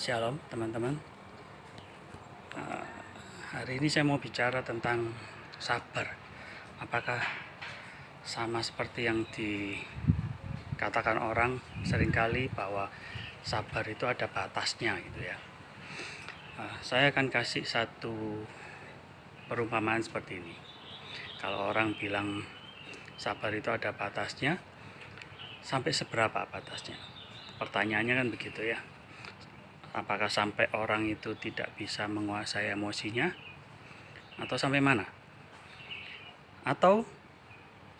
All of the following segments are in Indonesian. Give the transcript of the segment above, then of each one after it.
Shalom teman-teman. Eh, Hari ini saya mau bicara tentang sabar. Apakah sama seperti yang dikatakan orang seringkali bahwa sabar itu ada batasnya gitu ya. Saya akan kasih satu perumpamaan seperti ini. Kalau orang bilang sabar itu ada batasnya, sampai seberapa batasnya? Pertanyaannya kan begitu ya. Apakah sampai orang itu tidak bisa menguasai emosinya, atau sampai mana? Atau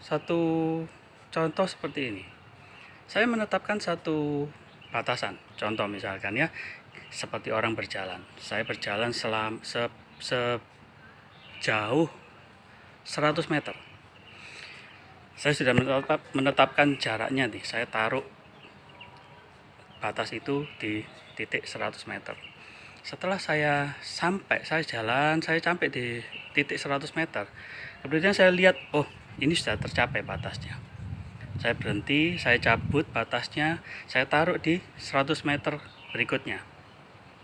satu contoh seperti ini, saya menetapkan satu batasan. Contoh misalkan ya, seperti orang berjalan. Saya berjalan sejauh 100 meter. Saya sudah menetapkan jaraknya nih. Saya taruh batas itu di titik 100 meter. Setelah saya sampai di titik 100 meter. Kemudian saya lihat, oh ini sudah tercapai batasnya. Saya berhenti, saya cabut batasnya, saya taruh di 100 meter berikutnya.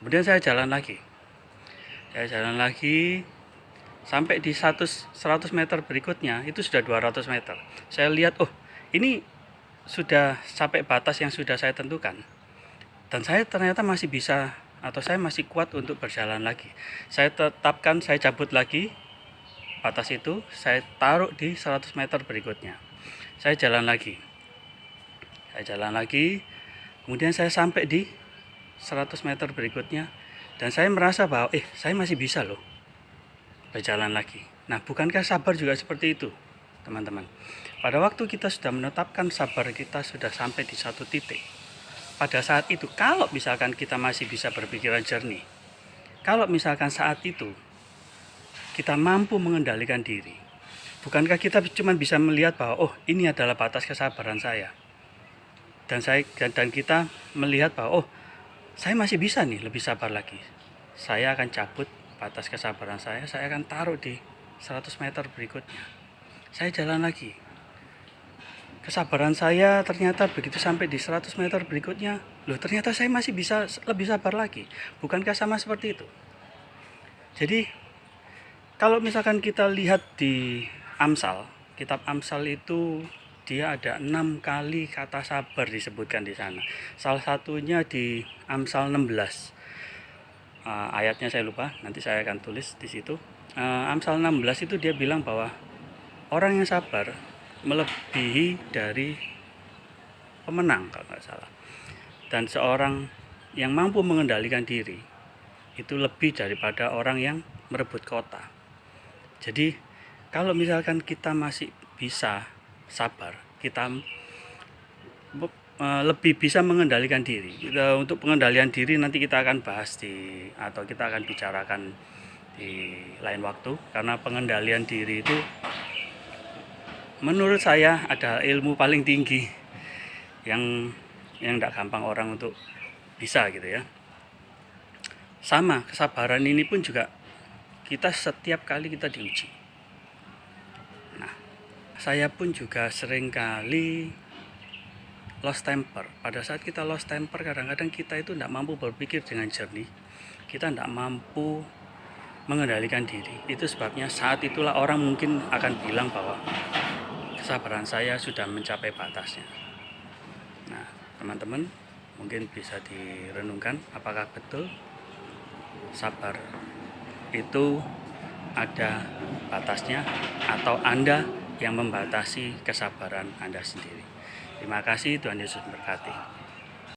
Kemudian saya jalan lagi. Sampai di 100 meter berikutnya, itu sudah 200 meter. Saya lihat, oh ini sudah sampai batas yang sudah saya tentukan. Dan saya ternyata masih bisa, atau saya masih kuat untuk berjalan lagi. Saya cabut lagi batas itu, saya taruh di 100 meter berikutnya. Saya jalan lagi, kemudian saya sampai di 100 meter berikutnya, dan saya merasa bahwa saya masih bisa loh berjalan lagi. Nah, bukankah sabar juga seperti itu, teman-teman? Pada waktu kita sudah menetapkan sabar kita sudah sampai di satu titik, pada saat itu, kalau misalkan kita masih bisa berpikiran jernih, kalau misalkan saat itu kita mampu mengendalikan diri, bukankah kita cuma bisa melihat bahwa ini adalah batas kesabaran saya, dan kita melihat bahwa saya masih bisa nih lebih sabar lagi. Saya akan cabut batas kesabaran saya akan taruh di 100 meter berikutnya. Saya jalan lagi. Kesabaran saya ternyata begitu sampai di 100 meter berikutnya, ternyata saya masih bisa lebih sabar lagi. Bukankah sama seperti itu? Jadi, kalau misalkan kita lihat di Amsal, kitab Amsal itu dia ada 6 kali kata sabar disebutkan di sana. Salah satunya di Amsal 16. Ayatnya saya lupa, nanti saya akan tulis di situ. Amsal 16 itu dia bilang bahwa orang yang sabar melebihi dari pemenang kalau nggak salah, dan seorang yang mampu mengendalikan diri itu lebih daripada orang yang merebut kota. Jadi kalau misalkan kita masih bisa sabar, kita lebih bisa mengendalikan diri. Untuk pengendalian diri nanti kita akan bahas atau kita akan bicarakan di lain waktu, karena pengendalian diri itu menurut saya ada ilmu paling tinggi yang tidak gampang orang untuk bisa gitu ya. Sama kesabaran ini pun juga kita setiap kali kita diuji. Nah, saya pun juga sering kali lost temper. Pada saat kita lost temper, kadang-kadang kita itu tidak mampu berpikir dengan jernih. Kita tidak mampu mengendalikan diri. Itu sebabnya saat itulah orang mungkin akan bilang bahwa kesabaran saya sudah mencapai batasnya. Nah, teman-teman mungkin bisa direnungkan, apakah betul sabar itu ada batasnya, atau Anda yang membatasi kesabaran Anda sendiri. Terima kasih, Tuhan Yesus memberkati.